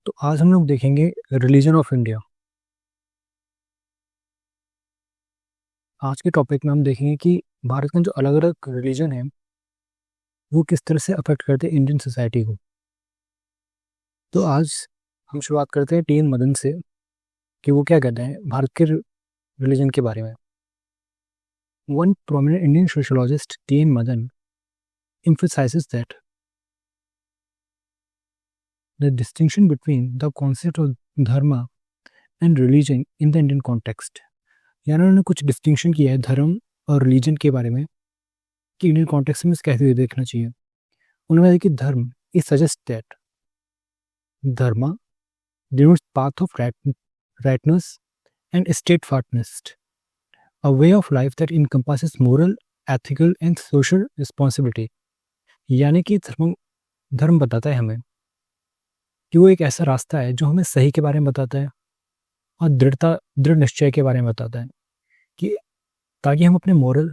तो आज हम लोग देखेंगे रिलीजन ऑफ इंडिया। आज के टॉपिक में हम देखेंगे कि भारत में जो अलग अलग रिलीजन है वो किस तरह से अफेक्ट करते हैं इंडियन सोसाइटी को। तो आज हम शुरुआत करते हैं टी एन मदन से कि वो क्या कहते हैं भारत के रिलीजन के बारे में। One prominent Indian sociologist T N Madan emphasizes that the distinction between the concept of dharma and religion in the Indian context। यानी उन्होंने कुछ डिस्टिंक्शन किया है धर्म और रिलीजन के बारे में कि इंडियन कॉन्टेक्स्ट में कैसे हुए देखना चाहिए। उन्होंने कहा कि धर्म is suggest that Dharma denotes path of rightness and steadfastness, a way of life that encompasses moral, ethical and social responsibility। यानी कि धर्म धर्म बताता है हमें कि वो एक ऐसा रास्ता है जो हमें सही के बारे में बताता है और दृढ़ निश्चय के बारे में बताता है कि ताकि हम अपने मोरल,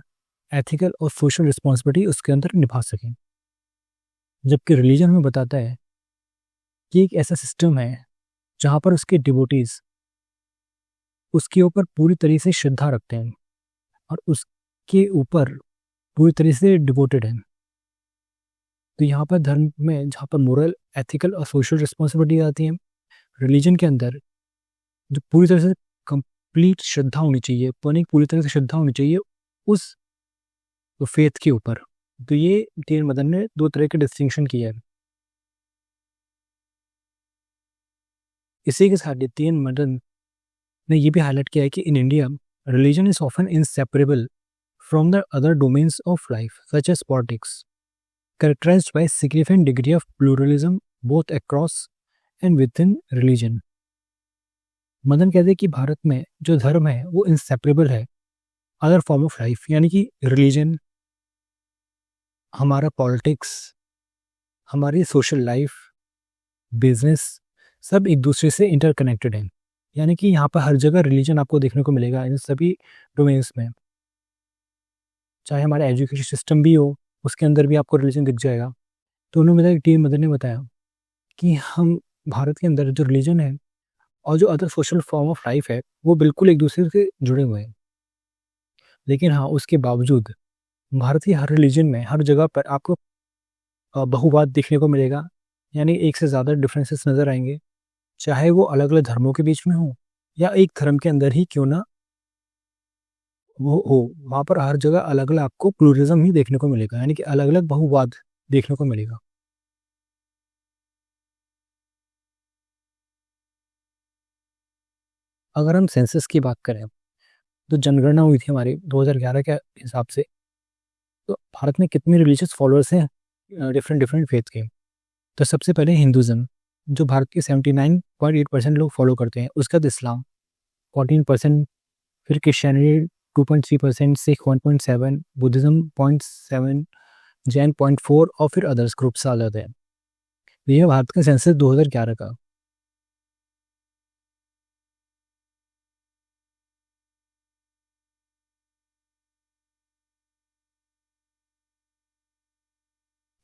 एथिकल और सोशल रिस्पॉन्सिबिलिटी उसके अंदर निभा सकें। जबकि रिलीजन हमें बताता है कि एक ऐसा सिस्टम है जहाँ पर उसके डिवोटीज उसके ऊपर पूरी तरीके से श्रद्धा रखते हैं और उसके ऊपर पूरी तरीके से डिवोटेड हैं। तो यहाँ पर धर्म में जहाँ पर मोरल, एथिकल और सोशल रिस्पॉन्सिबिलिटी आती है, रिलीजन के अंदर जो पूरी तरह से कंप्लीट श्रद्धा होनी चाहिए, पूरी तरह से श्रद्धा होनी चाहिए उस फेथ के ऊपर। तो ये टी एन मदन ने दो तरह के डिस्टिंक्शन किया है। इसी के साथ टी एन मदन ने ये भी हाईलाइट किया है कि in India religion is often inseparable from the other domains of life such as politics, characterized by significant degree of pluralism both across and within religion। Madan कहते हैं कि भारत में जो धर्म है वो इंसेपरेबल है अदर फॉर्म ऑफ लाइफ, यानी कि रिलीजन, हमारा पॉलिटिक्स, हमारी सोशल लाइफ, बिजनेस सब एक दूसरे से इंटरकनेक्टेड हैं। यानी कि यहाँ पर हर जगह रिलीजन आपको देखने को मिलेगा इन सभी डोमेन्स में। चाहे हमारा एजुकेशन सिस्टम भी हो उसके अंदर भी आपको रिलीजन दिख जाएगा। तो उन्होंने बताया, टी एन मदन ने बताया कि हम भारत के अंदर जो रिलीजन है और जो other social form of life है वो बिल्कुल एक दूसरे से जुड़े हुए हैं। लेकिन हाँ, उसके बावजूद भारत की हर रिलीजन में हर जगह पर आपको बहुवाद देखने को मिलेगा, यानी एक से ज़्यादा डिफरेंसेस नज़र आएंगे, चाहे वो अलग अलग धर्मों के बीच में हो या एक धर्म के अंदर ही क्यों ना वो हो। वहाँ पर हर जगह अलग अलग आपको प्लूरिज्म ही देखने को मिलेगा, यानी कि अलग अलग बहुवाद देखने को मिलेगा। अगर हम सेंसस की बात करें तो जनगणना हुई थी हमारी 2011 के हिसाब से, तो भारत में कितने रिलीजियस फॉलोअर्स हैं डिफरेंट डिफरेंट फेथ के। तो सबसे पहले हिंदुज़म जो भारत के 79.8% लोग फॉलो करते हैं, उसके बाद इस्लाम 14%, फिर क्रिश्चियनिटी 2.3%, सिख 1.7, बुद्धिज़्म 0.7, जैन 0.4 और फिर अदर्स ग्रुप्स आ जाते हैं। तो ये भारत का सेंसस 2011 का।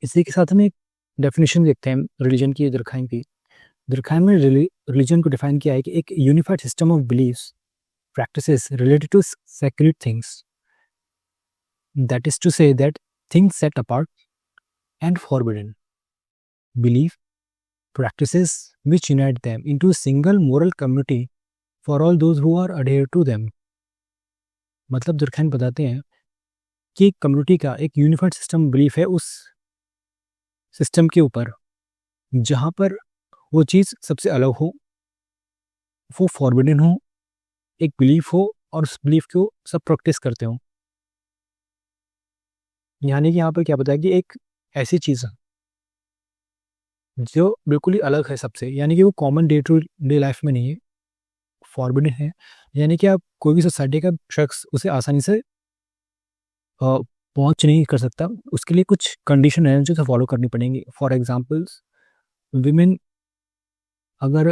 इसी के साथ हम एक डेफिनेशन देखते हैं रिलीजन की दुर्खाइम की। दुर्खाइम में रिलीजन को डिफाइन किया है कि एक unified system of believes practices related to sacred things, that is to say that things set apart and forbidden, belief practices which unite them into a single moral community for all those who are adhere to them। मतलब दुर्खाइन बताते हैं कि एक community का एक unified system belief है उस system के ऊपर जहाँ पर वो चीज़ सबसे अलग हो, वो फॉरबिडन हो, एक बिलीफ हो और उस बिलीफ को सब प्रैक्टिस करते हो। यानी कि यहाँ पर क्या बताया कि एक ऐसी चीज़ है जो बिल्कुल ही अलग है सबसे, यानी कि वो common day to day life में नहीं है, फॉरबिडन है। यानी कि आप कोई भी सोसाइटी का शख्स उसे आसानी से पहुँच नहीं कर सकता, उसके लिए कुछ कंडीशन है जो फॉलो करनी पड़ेंगी। फॉर एग्जाम्पल्स, विमेन अगर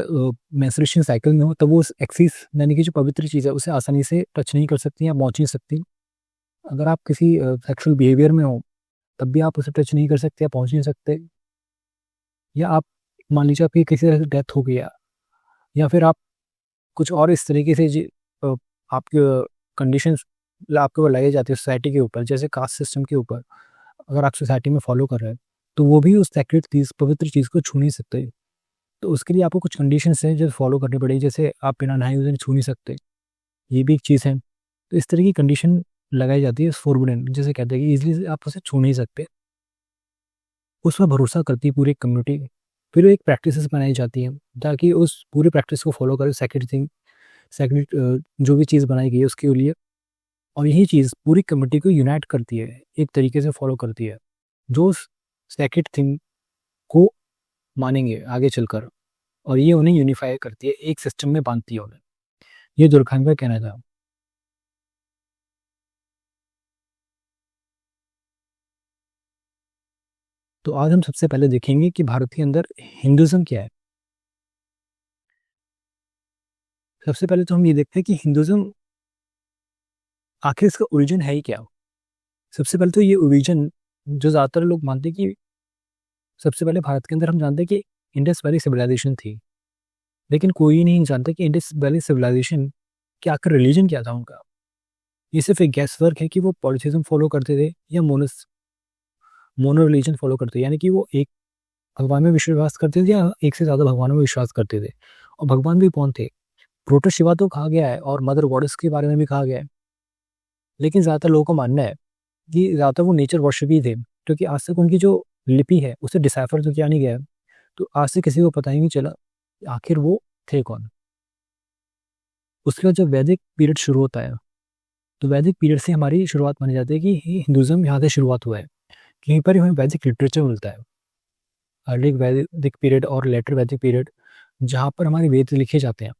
मेंस्ट्रुएशन साइकिल में हो तब वो उस एक्सिस यानी कि जो पवित्र चीज़ है उसे आसानी से टच नहीं कर सकती या पहुँच नहीं सकती। अगर आप किसी सेक्सुअल बिहेवियर में हो तब भी आप उसे टच नहीं कर सकते या पहुँच नहीं सकते। या आप मान लीजिए आपकी किसी तरह से डेथ हो गया, या फिर आप कुछ और इस तरीके से आपके कंडीशंस आपके ऊपर लगाई जाती है सोसाइटी के ऊपर, जैसे कास्ट सिस्टम के ऊपर, अगर आप सोसाइटी में फॉलो कर रहे हैं तो वो भी उस सेक्रेट चीज़, पवित्र चीज़ को छू नहीं सकते। तो उसके लिए आपको कुछ कंडीशंस हैं जो फॉलो करनी पड़ेगी, जैसे आप बिना नहाए हुए छू नहीं सकते, ये भी एक चीज़ है। तो इस तरह की कंडीशन लगाई जाती है फॉरबिडन, जैसे कहते हैं कि ईज़िली आप उसे छू नहीं सकते। उस पर भरोसा करती है पूरी कम्युनिटी। फिर एक प्रैक्टिसेस बनाई जाती हैं ताकि उस पूरी प्रैक्टिस को फॉलो करें, सेक्रेट थिंग, सेक्रेट जो भी चीज़ बनाई गई है उसके लिए। और यही चीज़ पूरी कम्युनिटी को यूनाइट करती है, एक तरीके से फॉलो करती है, जो उस सेक्रेट थिंग को मानेंगे आगे चलकर, और ये उन्हें यूनिफाई करती है, एक सिस्टम में बांधती है उन्हें। ये दुर्कहान का कहना था। तो आज हम सबसे पहले देखेंगे कि भारत के अंदर हिंदुज़्म क्या है। सबसे पहले तो हम ये देखते हैं कि हिंदुज़्म आखिर इसका ओरिजिन है ही क्या। सबसे पहले तो ये ओरिजिन जो ज़्यादातर लोग मानते हैं कि सबसे पहले भारत के अंदर हम जानते हैं कि इंडस वैली सिविलाइजेशन थी, लेकिन कोई नहीं जानता कि इंडस वैली सिविलाइजेशन के आखिर रिलीजन क्या था उनका। ये सिर्फ एक गैस वर्क है कि वो पॉलिथिज्म फॉलो करते थे या मोनो रिलीजन फॉलो करते थे, यानी कि वो एक भगवान में विश्वास करते थे या एक से ज़्यादा भगवानों में विश्वास करते थे। और भगवान भी कौन थे? प्रोटो शिवा तो कहा गया है और मदर गॉडेस के बारे में भी कहा गया है, लेकिन ज़्यादातर लोगों का मानना है कि ज़्यादातर वो नेचर वर्शिप ही थे, क्योंकि आज तक उनकी जो लिपि है उसे डिसाइफर तो किया नहीं गया है। तो आज तक किसी को पता ही नहीं चला कि आखिर वो थे कौन। उसके बाद जब वैदिक पीरियड शुरू होता है, तो वैदिक पीरियड से हमारी शुरुआत मानी जाती है कि हिंदुज़्म यहाँ से शुरुआत हुआ है। कहीं पर ही हमें वैदिक लिटरेचर मिलता है, अर्ली वैदिक पीरियड और लेटर वैदिक पीरियड, जहाँ पर हमारे वेद लिखे जाते हैं।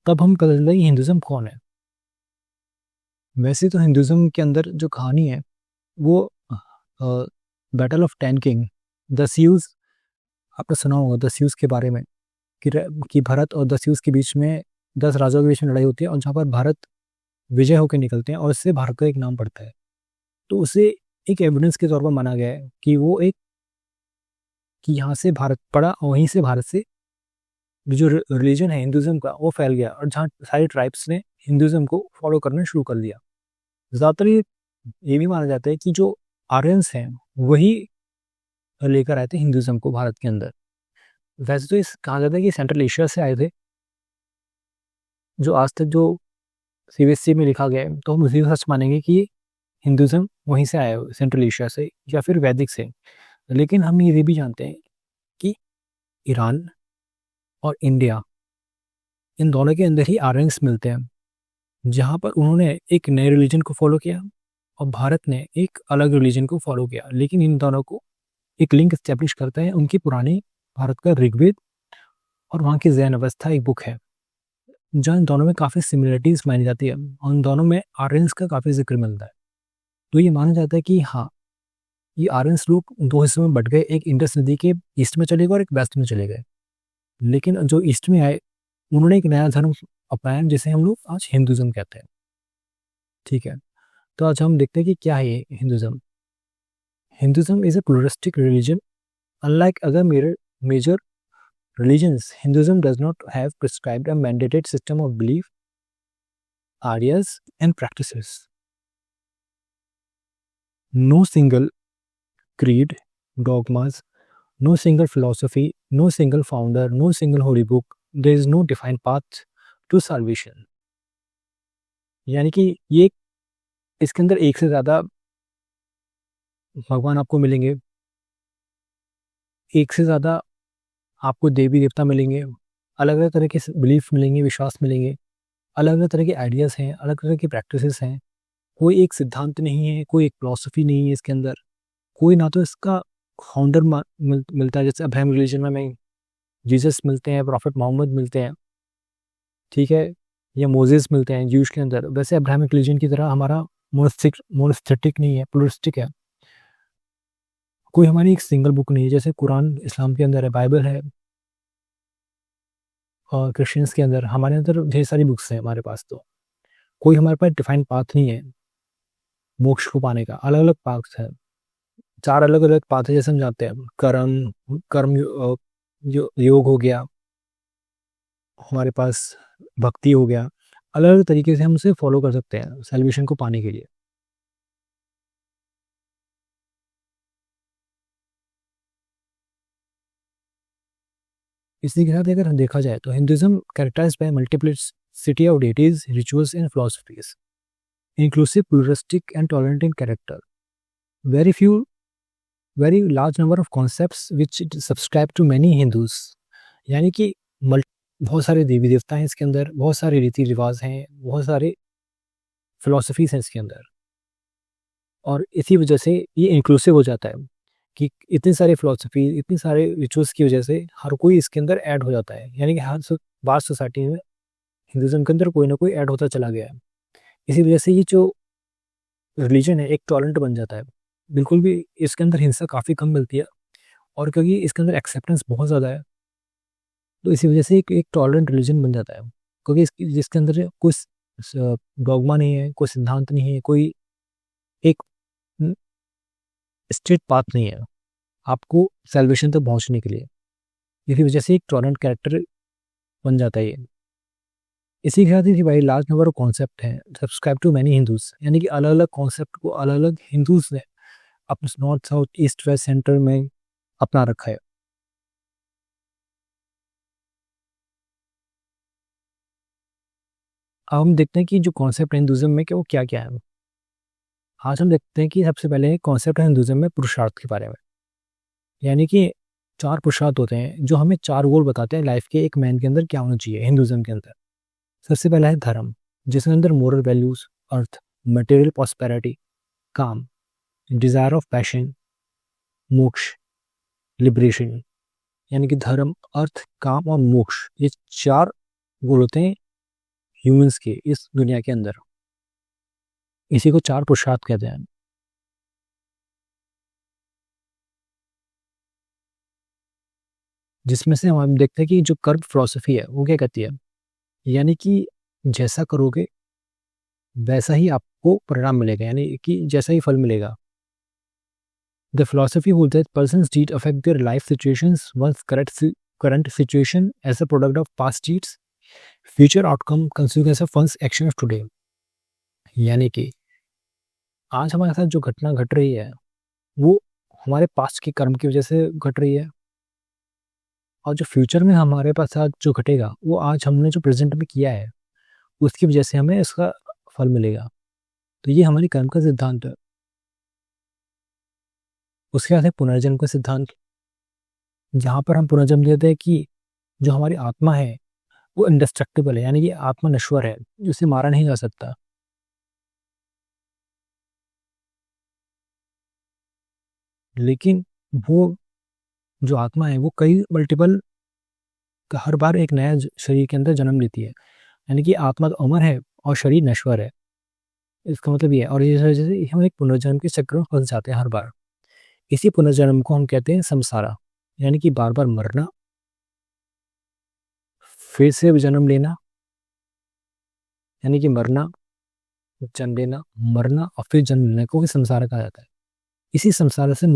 तब हम पता चलता है कि हिंदुज़्म कौन है। वैसे तो हिंदुज़्म के अंदर जो कहानी है वो battle of ten king, Dasyus, आपने सुना होगा दस्यूज के बारे में, कि भरत और दस्यूज के बीच में 10 राजाओं के बीच में लड़ाई होती है, और जहाँ पर भारत विजय होकर निकलते हैं और इससे भारत का एक नाम पड़ता है। तो उसे एक एविडेंस के तौर पर माना गया है कि वो एक, कि यहाँ से भारत पड़ा और वहीं से भारत से जो रिलीजन है हिंदुज़्म का वो फैल गया, और जहाँ सारे ट्राइब्स ने हिंदुज़्म को फॉलो करना शुरू कर दिया। ज़्यादातर ये भी माना जाता है कि जो आर्यंस हैं वही लेकर आए थे हिंदुज़्म को भारत के अंदर। वैसे तो इस कहा जाता है कि सेंट्रल एशिया से आए थे, जो आज तक जो सीबीएसई में लिखा गया है, तो हम उसी को सच मानेंगे कि हिंदुज़्म वहीं से आया है, सेंट्रल एशिया से या फिर वैदिक से। लेकिन हम ये भी जानते हैं कि ईरान और इंडिया, इन दोनों के अंदर ही आर्यंस मिलते हैं, जहाँ पर उन्होंने एक नए रिलीजन को फॉलो किया और भारत ने एक अलग रिलीजन को फॉलो किया। लेकिन इन दोनों को एक लिंक एस्टेब्लिश करता है उनकी पुरानी भारत का ऋग्वेद और वहाँ की जैन अवस्था एक बुक है, जहाँ इन दोनों में काफ़ी सिमिलरिटीज़ मानी जाती है और इन दोनों में आर्यंस का काफ़ी जिक्र मिलता है। तो ये माना जाता है कि हाँ, ये आर्यंस लोग दो हिस्सों में बट गए, एक इंडस नदी के ईस्ट में चले गए और एक वेस्ट में चले गए। लेकिन जो ईस्ट में आए उन्होंने एक नया धर्म अपनाया जिसे हम लोग आज हिंदुज़्म कहते हैं। ठीक है, तो आज हम देखते हैं कि क्या है ये Hinduism. Hinduism is a pluralistic religion. Unlike other major religions, Hinduism does not have prescribed a mandated system of belief, areas, and practices. No single creed, dogmas, no single philosophy, no single founder, no single holy book. There is no defined path to salvation. यानी कि ये इसके अंदर एक से ज़्यादा भगवान आपको मिलेंगे, एक से ज़्यादा आपको देवी देवता मिलेंगे, अलग अलग तरह के बिलीफ मिलेंगे, विश्वास मिलेंगे, अलग अलग तरह के आइडियाज़ हैं, अलग तरह की प्रैक्टिसेस हैं। कोई एक सिद्धांत नहीं है, कोई एक फिलॉसफी नहीं है इसके अंदर, कोई ना तो इसका फाउंडर मिलता है, जैसे अब्राहम रिलीजन में हमें जीसस मिलते हैं, प्रॉफिट मोहम्मद मिलते हैं, ठीक है, या मोजेस मिलते हैं जूश के अंदर। वैसे अब्राहमिक रिलीजन की तरह हमारा मोनोस्थिटिक नहीं है, प्लूरलिस्टिक है। कोई हमारी एक सिंगल बुक नहीं है, जैसे कुरान इस्लाम के अंदर है, बाइबल है, और क्रिश्चियंस के अंदर, हमारे अंदर ढेर सारी बुक्स हैं हमारे पास। तो कोई हमारे पास डिफाइंड पाथ नहीं है मोक्ष को पाने का, अलग अलग पाथ है, 4 अलग अलग पाथ है, जैसे हम जानते हैं कर्म, जो योग हो गया, हमारे पास भक्ति हो गया, अलग अलग तरीके से हम उसे फॉलो कर सकते हैं सेलिब्रेशन को पाने के लिए। इसी के साथ अगर हम देखा जाए तो Hinduism characterised by multiplicity of deities, rituals and philosophies, inclusive, pluralistic, and tolerant in character. Very few, very large number of concepts which subscribe to many Hindus. यानी कि बहुत सारे देवी देवता हैं इसके अंदर, बहुत सारे रीति रिवाज हैं, बहुत सारे फिलोसफीज हैं इसके अंदर, और इसी वजह से ये इंक्लूसिव हो जाता है कि इतने सारे फिलोसफी, इतने सारे रिचुअल्स की वजह से हर कोई इसके अंदर ऐड हो जाता है। यानी कि हर बार सोसाइटी में हिंदुज्म के अंदर कोई ना कोई ऐड होता चला गया है। इसी वजह से ये जो रिलीजन है एक टॉलरेंट बन जाता है, बिल्कुल भी इसके अंदर हिंसा काफ़ी कम मिलती है, और क्योंकि इसके अंदर एक्सेप्टेंस बहुत ज़्यादा है, तो इसी वजह से एक टॉलरेंट रिलीजन बन जाता है, क्योंकि जिसके अंदर कोई डॉगमा नहीं है, कोई सिद्धांत नहीं है, कोई एक स्ट्रेट पाथ नहीं है आपको सेलिब्रेशन तक पहुंचने के लिए। इसी वजह से एक टॉलरेंट कैरेक्टर बन जाता है ये। इसी के साथ ही भाई लार्ज नंबर ऑफ कॉन्सेप्ट हैं सब्सक्राइब टू मैनी हिंदूज, यानी कि अलग अलग कॉन्सेप्ट को अलग अलग हिंदूज ने अपने north south east west centre में अपना रखा है। अब हम देखते हैं कि जो कॉन्सेप्ट है हिंदुज्म में क्या वो क्या क्या है। आज हम देखते हैं कि सबसे पहले कॉन्सेप्ट है हिंदुज्म में पुरुषार्थ के बारे में, यानी कि 4 पुरुषार्थ होते हैं जो हमें 4 गोल बताते हैं लाइफ के एक मैन के अंदर क्या होना चाहिए हिंदुज्म के अंदर। सबसे पहला है धर्म, जिसके अंदर मोरल वैल्यूज, अर्थ, मटेरियल प्रॉस्पेरिटी, काम, डिजायर ऑफ पैशन, मोक्ष, लिबरेशन। यानी कि धर्म, अर्थ, काम और मोक्ष, ये 4 गोल होते हैं ह्यूमंस के इस दुनिया के अंदर। इसी को 4 पुरुषार्थ कहते हैं। जिसमें से हम देखते हैं कि जो कर्म फिलॉसफी है वो क्या कहती है, यानी कि जैसा करोगे वैसा ही आपको परिणाम मिलेगा, यानी कि जैसा ही फल मिलेगा। The philosophy holds that person's deed affect their life situations, one's current situation as a product of past deeds, future outcome consequence of one's action of today। यानी कि आज हमारे साथ जो घटना घट रही है वो हमारे पास्ट के कर्म की वजह से घट रही है, और जो फ्यूचर में हमारे पास साथ जो घटेगा वो आज हमने जो प्रेजेंट में किया है उसकी वजह से हमें इसका फल मिलेगा। तो ये हमारी कर्म का सिद्धांत है। उसके बाद है पुनर्जन्म का सिद्धांत, जहाँ पर हम पुनर्जन्म देते हैं कि जो हमारी आत्मा है वो इंडेस्ट्रक्टिबल है, यानी कि आत्मा नश्वर है, उसे मारा नहीं जा सकता। लेकिन वो जो आत्मा है वो कई मल्टीपल हर बार एक नया शरीर के अंदर जन्म लेती है, यानी कि आत्मा तो अमर है और शरीर नश्वर है। इसका मतलब ये है, और इस वजह से हम एक पुनर्जन्म के चक्र में फंस जाते हैं हर बार। इसी पुनर्जन्म को हम कहते हैं संसारा, यानी कि बार बार मरना, फिर से जन्म लेना, यानी कि मरना, जन्म लेना, मरना और फिर जन्म लेने को भी संसार कहा जाता है। इसी संसार से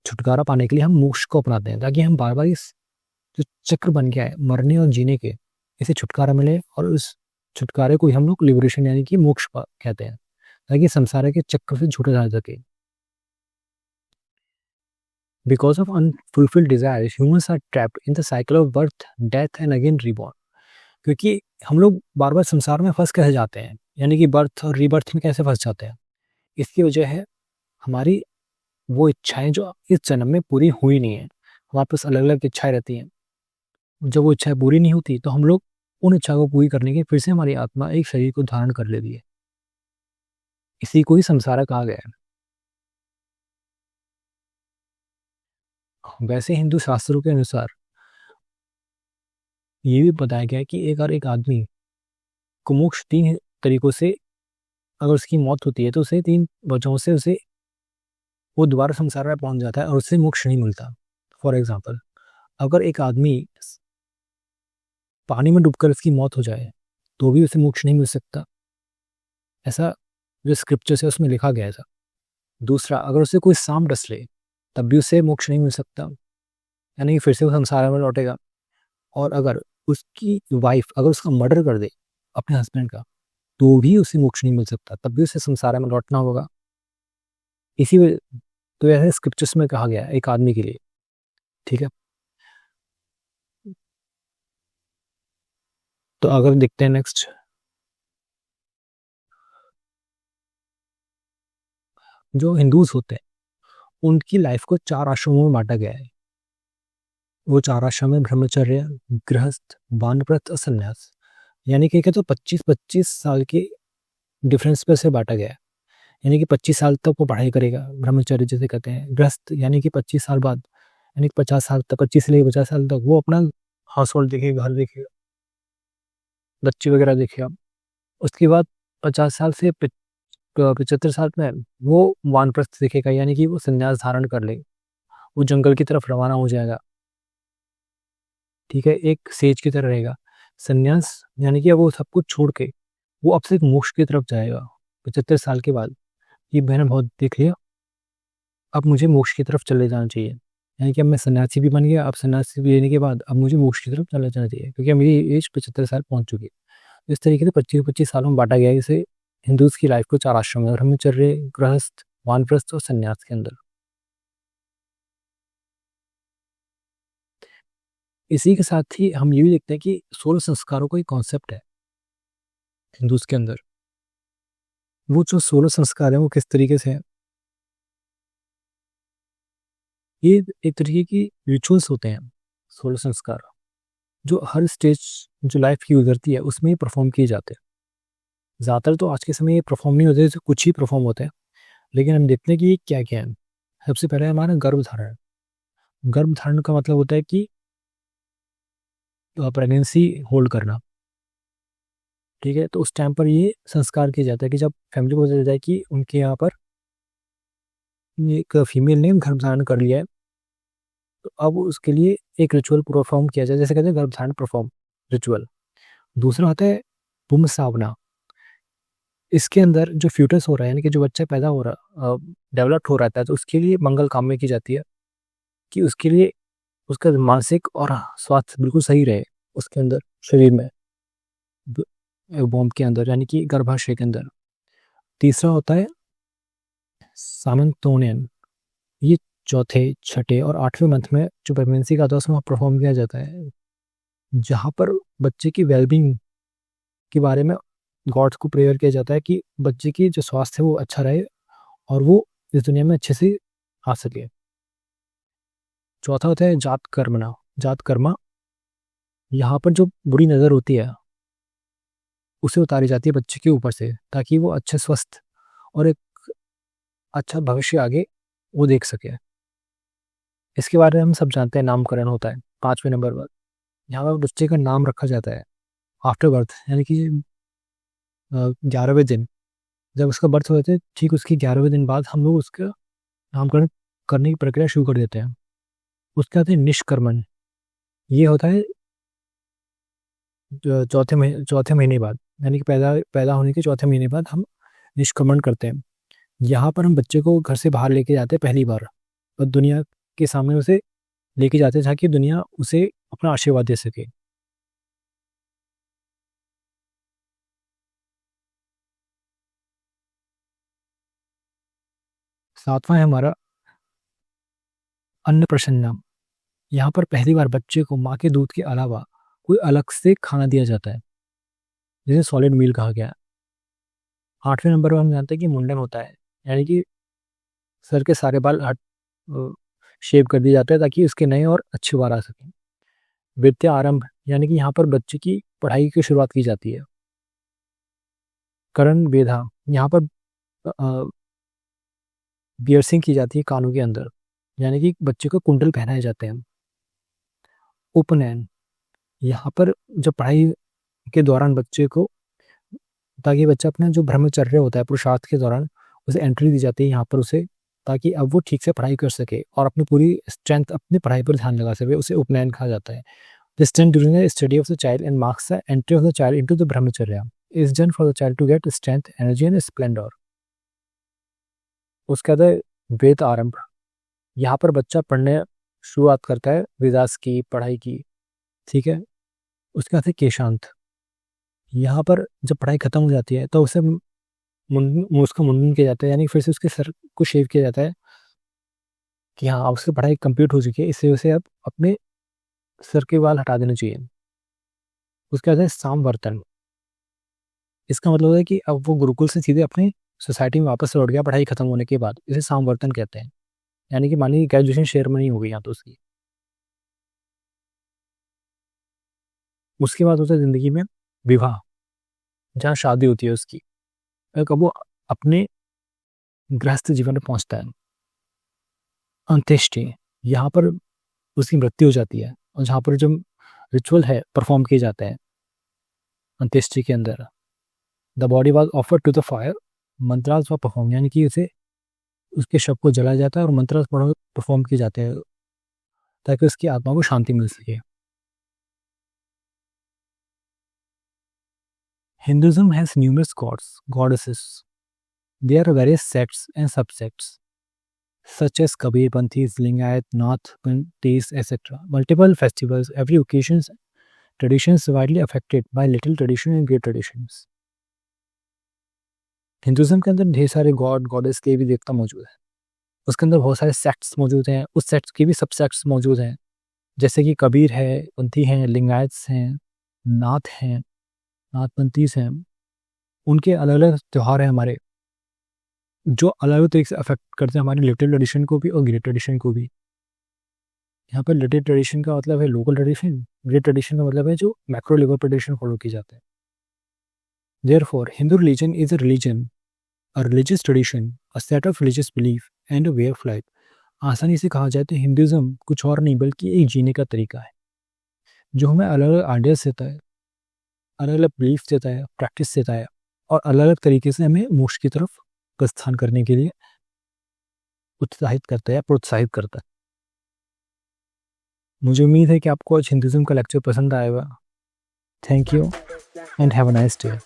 छुटकारा पाने के लिए हम मोक्ष को अपनाते हैं, ताकि हम बार बार इस जो चक्र बन गया है मरने और जीने के, इसे छुटकारा मिले, और उस छुटकारे को ही हम लोग लिबरेशन यानी कि मोक्ष कहते हैं, ताकि संसार के चक्र से छूटा जा सके। Because of unfulfilled desires humans are trapped in the cycle of birth, death and again reborn. क्योंकि हम लोग बार बार संसार में फंस कैसे जाते हैं, यानी कि बर्थ और रीबर्थ में कैसे फंस जाते हैं, इसकी वजह है हमारी वो इच्छाएं जो इस जन्म में पूरी हुई नहीं है। हमारे पास अलग अलग इच्छाएं रहती हैं, जब वो इच्छाएं पूरी नहीं होती तो हम लोग उन इच्छा को पूरी करने के फिर से हमारी आत्मा एक शरीर को धारण कर लेती है। इसी को ही संसार कहा गया है। वैसे हिंदू शास्त्रों के अनुसार ये भी बताया गया है कि एक आदमी को मोक्ष 3 तरीकों से, अगर उसकी मौत होती है तो उसे 3 वजहों से उसे वो दोबारा संसार में पहुंच जाता है और उससे मोक्ष नहीं मिलता। फॉर एग्जाम्पल, अगर एक आदमी पानी में डूबकर उसकी मौत हो जाए तो भी उसे मोक्ष नहीं मिल सकता, ऐसा जो स्क्रिप्चर है उसमें लिखा गया है ऐसा। दूसरा, अगर उसे कोई सांप डस ले तब भी उसे मोक्ष नहीं मिल सकता। यानी कि फिर से वो संसार में लौटेगा। और अगर उसकी वाइफ अगर उसका मर्डर कर दे अपने हस्बैंड का, तो भी उसे मोक्ष नहीं मिल सकता, तब भी उसे संसार में लौटना होगा। इसी वजह तो ऐसे स्क्रिप्चर्स में कहा गया है एक आदमी के लिए। ठीक है, तो अगर देखते हैं नेक्स्ट, जो हिंदूज होते हैं उनकी लाइफ को 4 आश्रमों में बांटा गया है। वो 4 आश्रम है ब्रह्मचर्य, गृहस्थ, वानप्रस्थ और संन्यास। यानी कि तो 25-25 साल के डिफरेंस पे से बांटा गया है। यानी कि 25 साल तक वो पढ़ाई करेगा, ब्रह्मचर्य जिसे कहते हैं। गृहस्थ यानी कि 25 साल बाद, यानी कि 50 साल तक, 25 से लेकर 50 साल तक वो अपना हाउस होल्ड देखेगा, घर देखेगा, बच्चे वगैरह देखेगा। उसके बाद 50 साल से 75 साल में वो वानप्रस्थ देखेगा, यानी कि वो संन्यास धारण कर लेगा, वो जंगल की तरफ रवाना हो जाएगा। ठीक है, एक सेज की तरह रहेगा। संन्यास यानी कि अब वो सब कुछ छोड़ के वो अब से मोक्ष की तरफ जाएगा 75 साल के बाद। ये मैंने बहुत देख लिया, अब मुझे मोक्ष की तरफ चले जाना चाहिए। यानी कि अब मैं सन्यासी भी बन गया, अब सन्यासी भी लेने के बाद अब मुझे मोक्ष की तरफ चले जाना चाहिए, क्योंकि अब मेरी एज 75 साल पहुंच चुकी है। इस तरीके से 25-25 सालों में बांटा गया है इसे हिंदूज की लाइफ को 4 आश्रम में, ब्रह्मचर्य, गृहस्थ, वानप्रस्थ और संन्यास के अंदर। इसी के साथ ही हम ये भी देखते हैं कि 16 संस्कारों का एक कॉन्सेप्ट है हिंदूज के अंदर। वो जो 16 संस्कार है वो किस तरीके से है, ये एक तरीके की रिचुअल्स होते हैं 16 संस्कार, जो हर स्टेज जो लाइफ की गुजरती है उसमें ही परफॉर्म किए जाते हैं। ज़्यादातर तो आज के समय ये परफॉर्म नहीं होते, कुछ ही परफॉर्म होते हैं। लेकिन हम देखते हैं कि ये क्या क्या है। सबसे पहले हमारा गर्भधारण। गर्भधारण का मतलब होता है कि प्रेगनेंसी होल्ड करना। ठीक है, तो उस टाइम पर ये संस्कार किया जाता है कि जब फैमिली को पता चल जाए कि उनके यहाँ पर एक फीमेल ने गर्भधारण कर लिया है, तो अब उसके लिए एक रिचुअल परफॉर्म किया जाए, जैसे कहते हैं गर्भधारण परफॉर्म रिचुअल। दूसरा होता है पुंसावना। इसके अंदर जो फ्यूटस हो रहा है, यानी कि जो बच्चा पैदा हो रहा, डेवलप्ड हो रहा है, तो उसके लिए मंगल कामना की जाती है कि उसके लिए उसका मानसिक और स्वास्थ्य बिल्कुल सही रहे उसके अंदर, शरीर में, बॉम्ब के अंदर, यानी कि गर्भाशय के अंदर। तीसरा होता है सामंतोनियन। ये चौथे, छठे और 8वें मंथ में जो प्रेगनेंसी का आता है उसमें परफॉर्म किया जाता है, जहाँ पर बच्चे की वेलबींग के बारे में गॉड्स को प्रेयर किया जाता है कि बच्चे की जो स्वास्थ्य है वो अच्छा रहे और वो इस दुनिया में अच्छे से आ सके। चौथा होता है जात कर्मना। जात कर्मा, यहाँ पर जो बुरी नज़र होती है उसे उतारी जाती है बच्चे के ऊपर से, ताकि वो अच्छे स्वस्थ और एक अच्छा भविष्य आगे वो देख सके। इसके बारे में हम सब जानते हैं, नामकरण होता है 5वें नंबर पर। यहाँ पर बच्चे का नाम रखा जाता है आफ्टर बर्थ, यानी कि 11वें दिन जब उसका बर्थ हो जाता है, ठीक उसके 11वें दिन बाद हम लोग उसका नामकरण करने की प्रक्रिया शुरू कर देते हैं। उसके बाद है निष्कर्मण। ये होता है चौथे महीने बाद, यानी कि पैदा पैदा होने के चौथे महीने बाद हम निष्क्रमण करते हैं। यहाँ पर हम बच्चे को घर से बाहर लेके जाते हैं पहली बार, और दुनिया के सामने उसे लेके जाते हैं ताकि दुनिया उसे अपना आशीर्वाद दे सके। सातवां है हमारा अन्नप्राशन। यहाँ पर पहली बार बच्चे को माँ के दूध के अलावा कोई अलग से खाना दिया जाता है, जिसे सॉलिड मील कहा गया है। 8वें नंबर पर हम जानते हैं कि मुंडन होता है, यानी कि सर के सारे बाल हट शेव कर दिए जाते हैं ताकि उसके नए और अच्छे बाल आ सकें। विद्या आरंभ, यानी कि यहाँ पर बच्चे की पढ़ाई की शुरुआत की जाती है। करण वेधा, यहाँ पर बियर्सिंग की जाती है कानों के अंदर, यानी कि बच्चे को कुंडल पहनाए जाते हैं। उपनयन, यहाँ पर जब पढ़ाई के दौरान बच्चे को, ताकि बच्चा अपना जो ब्रह्मचर्य होता है पुरुषार्थ के दौरान, उसे एंट्री दी जाती है यहाँ पर उसे, ताकि अब वो ठीक से पढ़ाई कर सके और अपनी पूरी स्ट्रेंथ अपनी पढ़ाई पर ध्यान लगा सके। उसे उपनयन कहा जाता है। The strength during the study of the child and marks the entry of the child into the brahmacharya is done for the child to get strength, energy and splendor. उसके बाद है वेद आरंभ। यहाँ पर बच्चा पढ़ने शुरुआत करता है वेदास की पढ़ाई की, ठीक है। उसके बाद है केशांत। यहाँ पर जब पढ़ाई खत्म हो जाती है तो उसे उसका मुंडन किया जाता है, यानी फिर से उसके सर को शेव किया जाता है कि हाँ अब उसकी पढ़ाई कंप्लीट हो चुकी है, इससे उसे अब अपने सर के बाल हटा देने चाहिए। उसके बाद है सामवर्तन। इसका मतलब है कि अब वो गुरुकुल से सीधे अपने सोसाइटी में वापस लौट गया पढ़ाई खत्म होने के बाद, इसे सामवर्तन कहते हैं। यानी कि मान लीजिए ग्रेजुएशन शेयर में नहीं हो गई यहाँ तो उसकी। उसके बाद होता है जिंदगी में विवाह, जहाँ शादी होती है उसकी। कब वो अपने गृहस्थ जीवन में पहुंचता है। अंत्येष्टि, यहाँ पर उसकी मृत्यु हो जाती है, और जहाँ पर जो रिचुअल है परफॉर्म किए जाते हैं अंत्येष्टि के अंदर, the body was offered to the fire, mantras were perform, यानी कि उसे उसके शव को जलाया जाता है और मंत्रास परफॉर्म किए जाते हैं ताकि उसकी आत्मा को शांति मिल सके। Hinduism has numerous gods, goddesses. There are various sects and subsects, such as Kabir Panthis, Lingayat, Nath Panthis, etc. Multiple festivals, every occasions, traditions widely affected by little tradition and great traditions. Hinduism के अंदर ढेर सारे God goddess के भी देवता मौजूद हैं। उसके अंदर बहुत सारे सेक्ट्स मौजूद हैं, उस सेक्ट्स के भी सब सेक्ट्स मौजूद हैं, जैसे कि कबीर है, पंथी हैं, लिंगायत्स हैं, नाथ हैं, नाथ पंथीस हैं। उनके अलग अलग त्यौहार हैं हमारे, जो अलग अलग तरीके से अफेक्ट करते हैं हमारे लिटिल ट्रेडिशन को भी और ग्रेट ट्रेडिशन को भी। यहाँ पर लिटिल ट्रेडिशन का मतलब है लोकल ट्रेडिशन, ग्रेट ट्रेडिशन का मतलब है जो मैक्रो लेवल पर ट्रेडिशन फॉलो किए जाते हैं। Therefore, Hindu religion is a religion, a religious tradition, a set of religious belief and a way of life. आसानी से कहा जाए तो हिंदुज़म कुछ और नहीं बल्कि एक जीने का तरीका है, जो हमें अलग अलग आइडियाज देता है, अलग अलग बिलीफ देता है, प्रैक्टिस देता है, और अलग अलग तरीके से हमें मोक्ष की तरफ प्रस्थान करने के लिए उत्साहित करता है, प्रोत्साहित करता है। मुझे उम्मीद है कि आपको आज हिंदुज़म का लेक्चर पसंद आएगा। Thank you and have a nice day.